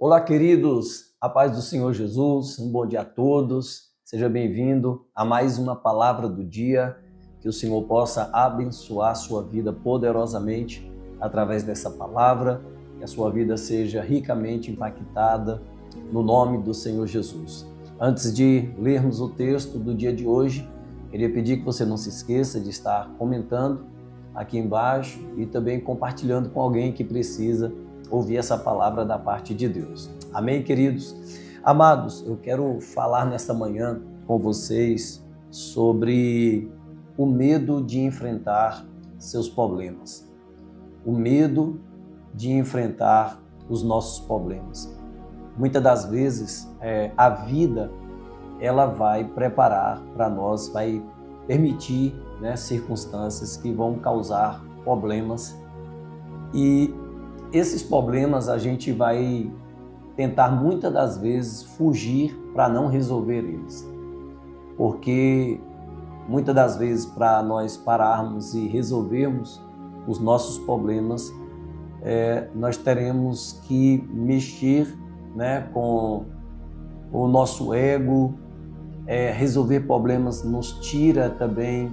Olá, queridos, a paz do Senhor Jesus, um bom dia a todos, seja bem-vindo a mais uma palavra do dia, que o Senhor possa abençoar a sua vida poderosamente através dessa palavra, que a sua vida seja ricamente impactada no nome do Senhor Jesus. Antes de lermos o texto do dia de hoje, queria pedir que você não se esqueça de estar comentando aqui embaixo e também compartilhando com alguém que precisa ouvir essa palavra da parte de Deus. Amém, queridos? Amados, eu quero falar nesta manhã com vocês sobre o medo de enfrentar seus problemas. O medo de enfrentar os nossos problemas. Muitas das vezes, a vida, ela vai preparar para nós, vai permitir, circunstâncias que vão causar problemas e esses problemas a gente vai tentar muitas das vezes fugir para não resolver eles. Porque muitas das vezes para nós pararmos e resolvermos os nossos problemas, nós teremos que mexer com o nosso ego, resolver problemas nos tira também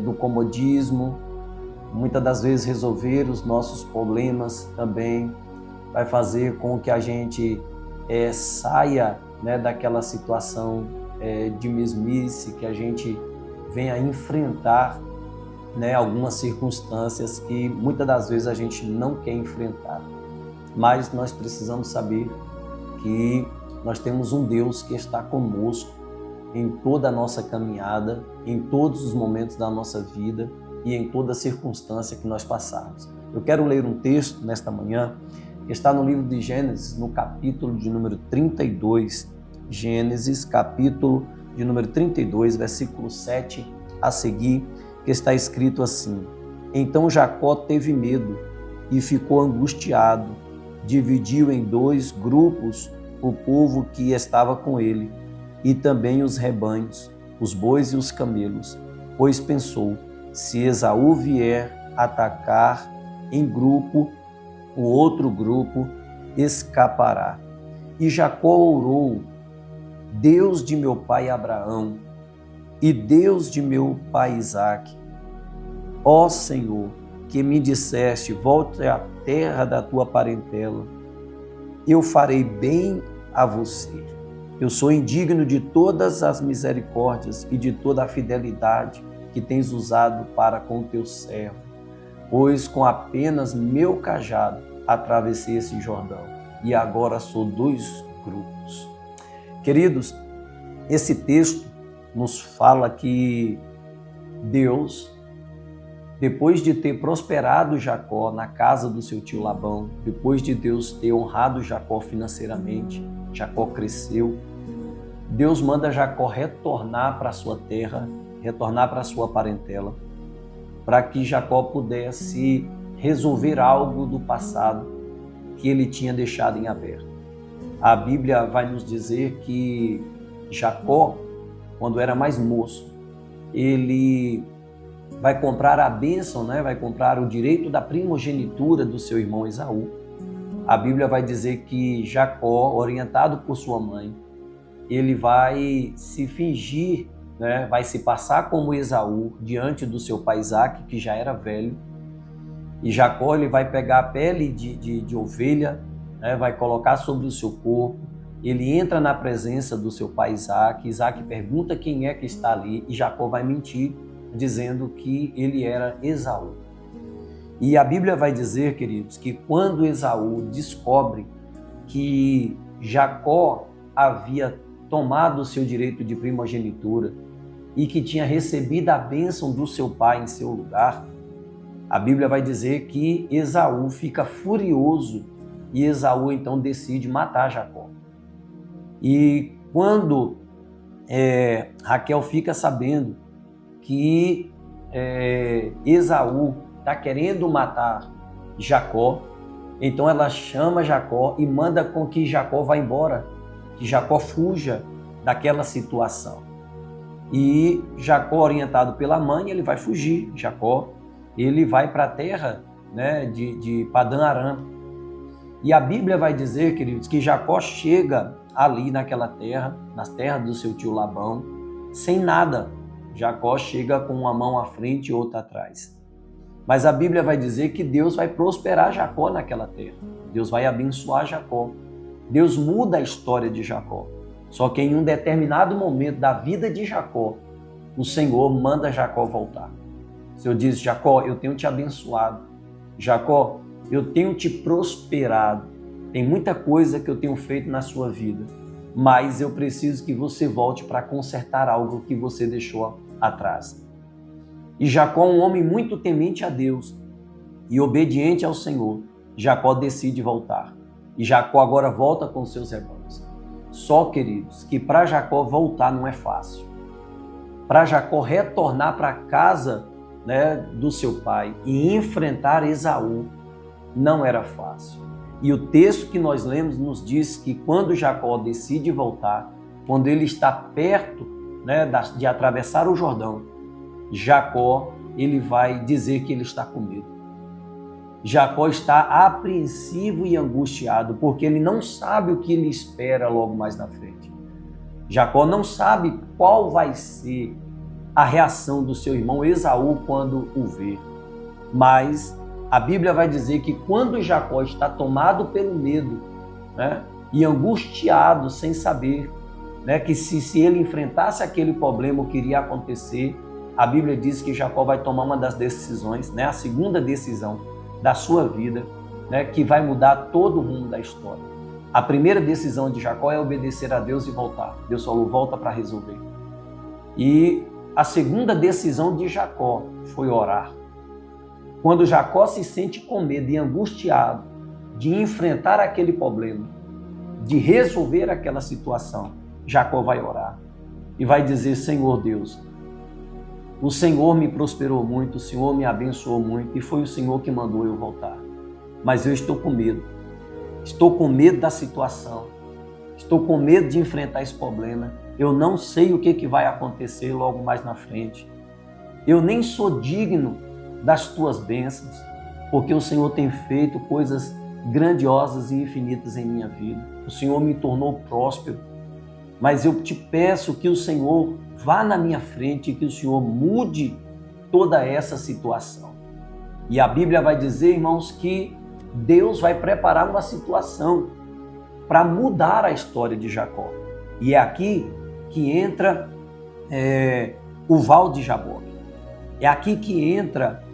do comodismo. Muitas das vezes resolver os nossos problemas também vai fazer com que a gente saia daquela situação de mesmice, que a gente venha enfrentar algumas circunstâncias que muitas das vezes a gente não quer enfrentar. Mas nós precisamos saber que nós temos um Deus que está conosco em toda a nossa caminhada, em todos os momentos da nossa vida, e em toda circunstância que nós passarmos. Eu quero ler um texto nesta manhã, que está no livro de Gênesis, no capítulo de número 32, Gênesis, capítulo de número 32, versículo 7 a seguir, que está escrito assim: Então Jacó teve medo e ficou angustiado, dividiu em dois grupos o povo que estava com ele, e também os rebanhos, os bois e os camelos, pois pensou: se Esaú vier atacar em grupo, o outro grupo escapará. E Jacó orou: Deus de meu pai Abraão e Deus de meu pai Isaque, ó Senhor, que me disseste: volte à terra da tua parentela, eu farei bem a você. Eu sou indigno de todas as misericórdias e de toda a fidelidade que tens usado para com o teu servo, pois com apenas meu cajado atravessei esse Jordão, e agora sou dois grupos. Queridos, esse texto nos fala que Deus, depois de ter prosperado Jacó na casa do seu tio Labão, depois de Deus ter honrado Jacó financeiramente, Jacó cresceu, Deus manda Jacó retornar para a sua terra, retornar para a sua parentela, para que Jacó pudesse resolver algo do passado que ele tinha deixado em aberto. A Bíblia vai nos dizer que Jacó, quando era mais moço, ele vai comprar a bênção, vai comprar o direito da primogenitura do seu irmão Esaú. A Bíblia vai dizer que Jacó, orientado por sua mãe, ele vai se fingir, vai se passar como Esaú diante do seu pai Isaque, que já era velho. E Jacó ele vai pegar a pele de ovelha, vai colocar sobre o seu corpo. Ele entra na presença do seu pai Isaque. Isaque pergunta quem é que está ali e Jacó vai mentir, dizendo que ele era Esaú. E a Bíblia vai dizer, queridos, que quando Esaú descobre que Jacó havia tomado o seu direito de primogenitura e que tinha recebido a bênção do seu pai em seu lugar, a Bíblia vai dizer que Esaú fica furioso e Esaú então decide matar Jacó. E quando Raquel fica sabendo que Esaú está querendo matar Jacó, então ela chama Jacó e manda com que Jacó vá embora, que Jacó fuja daquela situação. E Jacó, orientado pela mãe, ele vai fugir. Jacó, ele vai para a terra de Padã Arã. E a Bíblia vai dizer, queridos, que Jacó chega ali naquela terra, na terra do seu tio Labão, sem nada. Jacó chega com uma mão à frente e outra atrás. Mas a Bíblia vai dizer que Deus vai prosperar Jacó naquela terra. Deus vai abençoar Jacó. Deus muda a história de Jacó. Só que em um determinado momento da vida de Jacó, o Senhor manda Jacó voltar. O Senhor diz: Jacó, eu tenho te abençoado. Jacó, eu tenho te prosperado. Tem muita coisa que eu tenho feito na sua vida, mas eu preciso que você volte para consertar algo que você deixou atrás. E Jacó, um homem muito temente a Deus e obediente ao Senhor, Jacó decide voltar. E Jacó agora volta com seus rebanhos. Só, queridos, que para Jacó voltar não é fácil. Para Jacó retornar para a casa, do seu pai e enfrentar Esaú não era fácil. E o texto que nós lemos nos diz que quando Jacó decide voltar, quando ele está perto de atravessar o Jordão, Jacó ele vai dizer que ele está com medo. Jacó está apreensivo e angustiado, porque ele não sabe o que lhe espera logo mais na frente. Jacó não sabe qual vai ser a reação do seu irmão Esaú quando o vê. Mas a Bíblia vai dizer que quando Jacó está tomado pelo medo, e angustiado sem saber que se ele enfrentasse aquele problema, o que iria acontecer, a Bíblia diz que Jacó vai tomar uma das decisões, a segunda decisão da sua vida, que vai mudar todo o rumo da história. A primeira decisão de Jacó é obedecer a Deus e voltar. Deus falou: volta para resolver. E a segunda decisão de Jacó foi orar. Quando Jacó se sente com medo e angustiado de enfrentar aquele problema, de resolver aquela situação, Jacó vai orar e vai dizer: Senhor Deus, o Senhor me prosperou muito, o Senhor me abençoou muito e foi o Senhor que mandou eu voltar. Mas eu estou com medo. Estou com medo da situação. Estou com medo de enfrentar esse problema. Eu não sei o que vai acontecer logo mais na frente. Eu nem sou digno das tuas bênçãos, porque o Senhor tem feito coisas grandiosas e infinitas em minha vida. O Senhor me tornou próspero, mas eu te peço que o Senhor vá na minha frente e que o Senhor mude toda essa situação. E a Bíblia vai dizer, irmãos, que Deus vai preparar uma situação para mudar a história de Jacó. E é aqui que entra o Val de Jaboque. É aqui que entra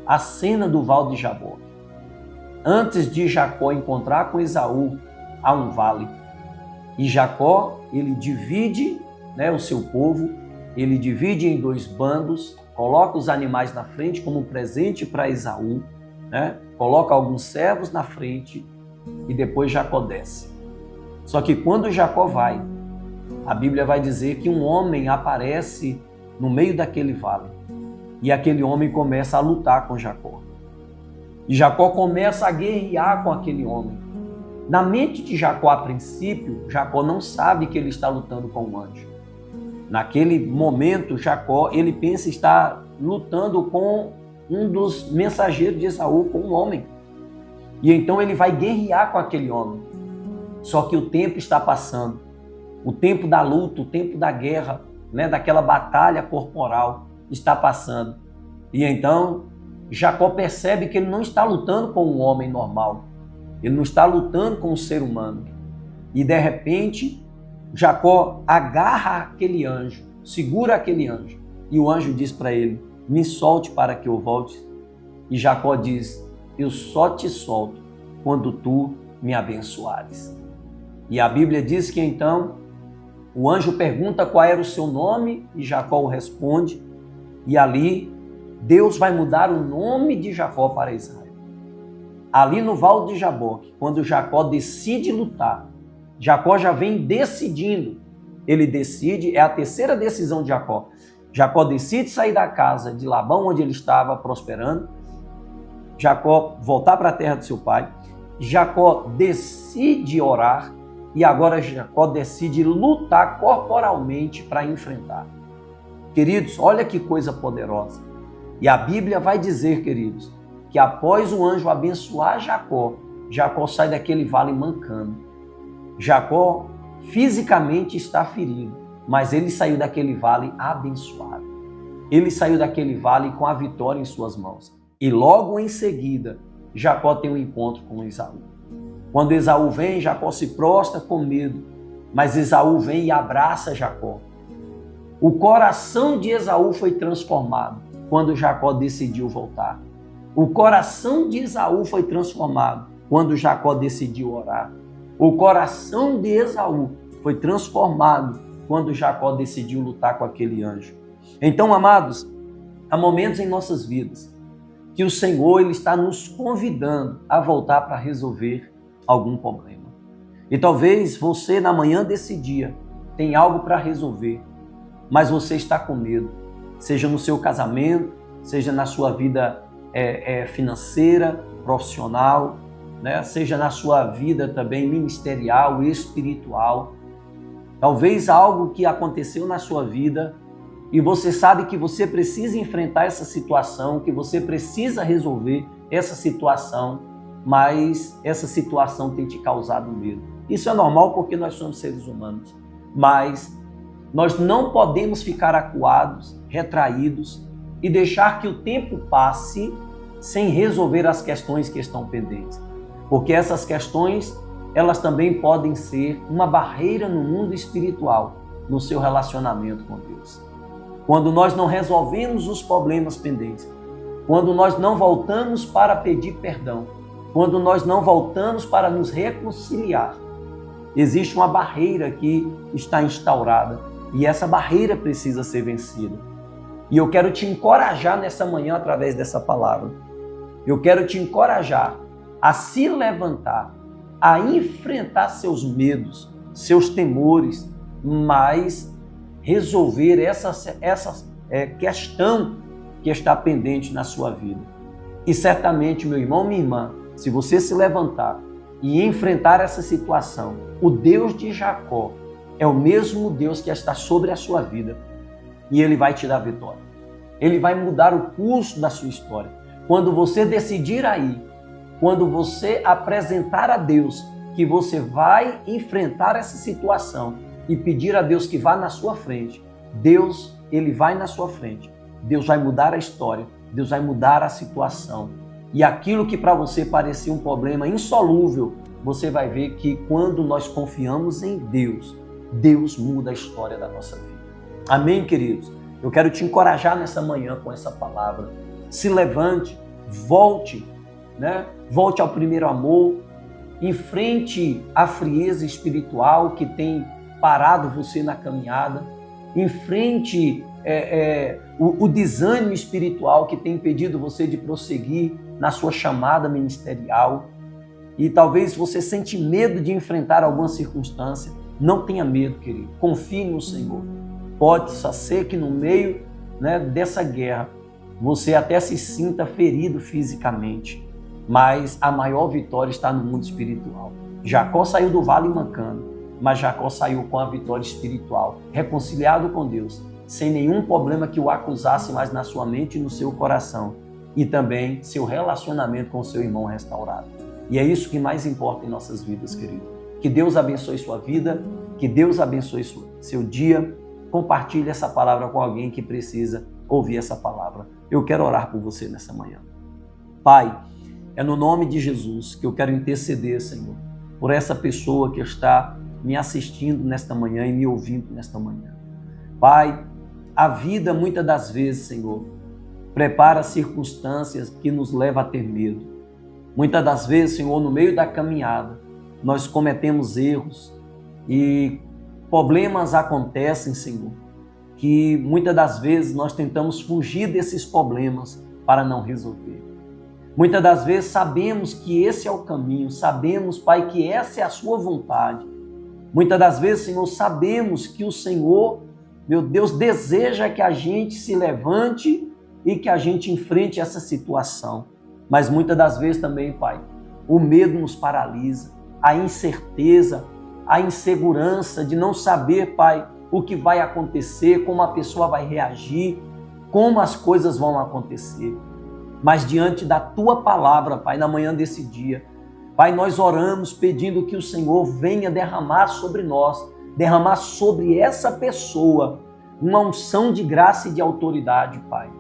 a cena do Val de Jaboque. Antes de Jacó encontrar com Esaú, há um vale. E Jacó, ele divide o seu povo, ele divide em dois bandos, coloca os animais na frente como um presente para Esaú, coloca alguns servos na frente e depois Jacó desce. Só que quando Jacó vai, a Bíblia vai dizer que um homem aparece no meio daquele vale e aquele homem começa a lutar com Jacó. E Jacó começa a guerrear com aquele homem. Na mente de Jacó, a princípio, Jacó não sabe que ele está lutando com um anjo. Naquele momento, Jacó, ele pensa estar lutando com um dos mensageiros de Esaú, com um homem. E então ele vai guerrear com aquele homem. Só que o tempo está passando. O tempo da luta, o tempo da guerra, daquela batalha corporal está passando. E então Jacó percebe que ele não está lutando com um homem normal. Ele não está lutando com um ser humano. E de repente, Jacó agarra aquele anjo, segura aquele anjo. E o anjo diz para ele: me solte para que eu volte. E Jacó diz: eu só te solto quando tu me abençoares. E a Bíblia diz que então o anjo pergunta qual era o seu nome e Jacó o responde. E ali Deus vai mudar o nome de Jacó para Israel. Ali no Val de Jaboque, quando Jacó decide lutar, Jacó já vem decidindo. Ele decide, é a terceira decisão de Jacó. Jacó decide sair da casa de Labão, onde ele estava prosperando. Jacó voltar para a terra do seu pai. Jacó decide orar e agora Jacó decide lutar corporalmente para enfrentar. Queridos, olha que coisa poderosa. E a Bíblia vai dizer, queridos, que após o anjo abençoar Jacó, Jacó sai daquele vale mancando. Jacó fisicamente está ferido, mas ele saiu daquele vale abençoado. Ele saiu daquele vale com a vitória em suas mãos. E logo em seguida, Jacó tem um encontro com Esaú. Quando Esaú vem, Jacó se prostra com medo, mas Esaú vem e abraça Jacó. O coração de Esaú foi transformado quando Jacó decidiu voltar. O coração de Esaú foi transformado quando Jacó decidiu orar. O coração de Esaú foi transformado quando Jacó decidiu lutar com aquele anjo. Então, amados, há momentos em nossas vidas que o Senhor ele está nos convidando a voltar para resolver algum problema. E talvez você, na manhã desse dia, tenha algo para resolver, mas você está com medo, seja no seu casamento, seja na sua vida financeira, profissional, né? Seja na sua vida também ministerial, espiritual. Talvez algo que aconteceu na sua vida e você sabe que você precisa enfrentar essa situação, que você precisa resolver essa situação, mas essa situação tem te causado medo. Isso é normal porque nós somos seres humanos, mas nós não podemos ficar acuados, retraídos e deixar que o tempo passe sem resolver as questões que estão pendentes. Porque essas questões, elas também podem ser uma barreira no mundo espiritual, no seu relacionamento com Deus. Quando nós não resolvemos os problemas pendentes, quando nós não voltamos para pedir perdão, quando nós não voltamos para nos reconciliar, existe uma barreira que está instaurada e essa barreira precisa ser vencida. E eu quero te encorajar nessa manhã através dessa palavra. Eu quero te encorajar a se levantar, a enfrentar seus medos, seus temores, mas resolver essa questão que está pendente na sua vida. E certamente, meu irmão, minha irmã, se você se levantar e enfrentar essa situação, o Deus de Jacó é o mesmo Deus que está sobre a sua vida e Ele vai te dar vitória. Ele vai mudar o curso da sua história. Quando você decidir aí, quando você apresentar a Deus que você vai enfrentar essa situação e pedir a Deus que vá na sua frente, Deus, Ele vai na sua frente. Deus vai mudar a história, Deus vai mudar a situação. E aquilo que para você parecia um problema insolúvel, você vai ver que quando nós confiamos em Deus, Deus muda a história da nossa vida. Amém, queridos? Eu quero te encorajar nessa manhã com essa palavra. Se levante, volte, né? Volte ao primeiro amor, enfrente a frieza espiritual que tem parado você na caminhada, enfrente o desânimo espiritual que tem impedido você de prosseguir na sua chamada ministerial. E talvez você sente medo de enfrentar alguma circunstância. Não tenha medo, querido. Confie no Senhor. Pode só ser que no meio, né, dessa guerra você até se sinta ferido fisicamente, mas a maior vitória está no mundo espiritual. Jacó saiu do vale mancando, mas Jacó saiu com a vitória espiritual, reconciliado com Deus, sem nenhum problema que o acusasse mais na sua mente e no seu coração, e também seu relacionamento com seu irmão restaurado. E é isso que mais importa em nossas vidas, querido. Que Deus abençoe sua vida, que Deus abençoe seu dia. Compartilhe essa palavra com alguém que precisa ouvir essa palavra. Eu quero orar por você nessa manhã. Pai, é no nome de Jesus que eu quero interceder, Senhor, por essa pessoa que está me assistindo nesta manhã e me ouvindo nesta manhã. Pai, a vida muitas das vezes, Senhor, prepara circunstâncias que nos levam a ter medo. Muitas das vezes, Senhor, no meio da caminhada, nós cometemos erros e problemas acontecem, Senhor, que muitas das vezes nós tentamos fugir desses problemas para não resolver. Muitas das vezes sabemos que esse é o caminho, sabemos, Pai, que essa é a sua vontade. Muitas das vezes, Senhor, sabemos que o Senhor, meu Deus, deseja que a gente se levante e que a gente enfrente essa situação. Mas muitas das vezes também, Pai, o medo nos paralisa, a incerteza, a insegurança de não saber, Pai, o que vai acontecer, como a pessoa vai reagir, como as coisas vão acontecer. Mas diante da Tua palavra, Pai, na manhã desse dia, Pai, nós oramos pedindo que o Senhor venha derramar sobre nós, derramar sobre essa pessoa uma unção de graça e de autoridade, Pai.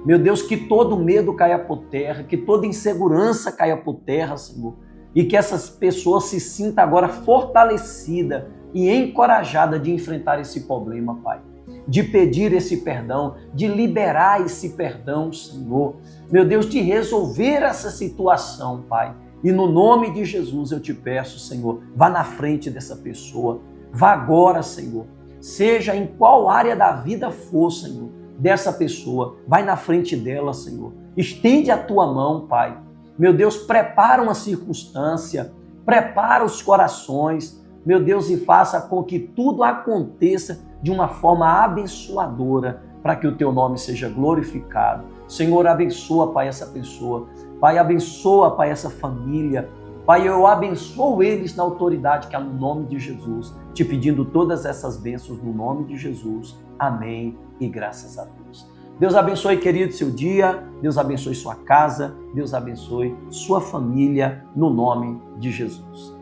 Meu Deus, que todo medo caia por terra, que toda insegurança caia por terra, Senhor, e que essas pessoas se sintam agora fortalecidas e encorajadas de enfrentar esse problema, Pai, de pedir esse perdão, de liberar esse perdão, Senhor. Meu Deus, de resolver essa situação, Pai. E no nome de Jesus eu te peço, Senhor, vá na frente dessa pessoa, vá agora, Senhor, seja em qual área da vida for, Senhor, dessa pessoa, vai na frente dela, Senhor, estende a tua mão, Pai. Meu Deus, prepara uma circunstância, prepara os corações, meu Deus, e faça com que tudo aconteça de uma forma abençoadora, para que o teu nome seja glorificado. Senhor, abençoa, Pai, essa pessoa. Pai, abençoa, Pai, essa família. Pai, eu abençoo eles na autoridade que há no nome de Jesus, te pedindo todas essas bênçãos no nome de Jesus. Amém e graças a Deus. Deus abençoe, querido, seu dia. Deus abençoe sua casa. Deus abençoe sua família no nome de Jesus.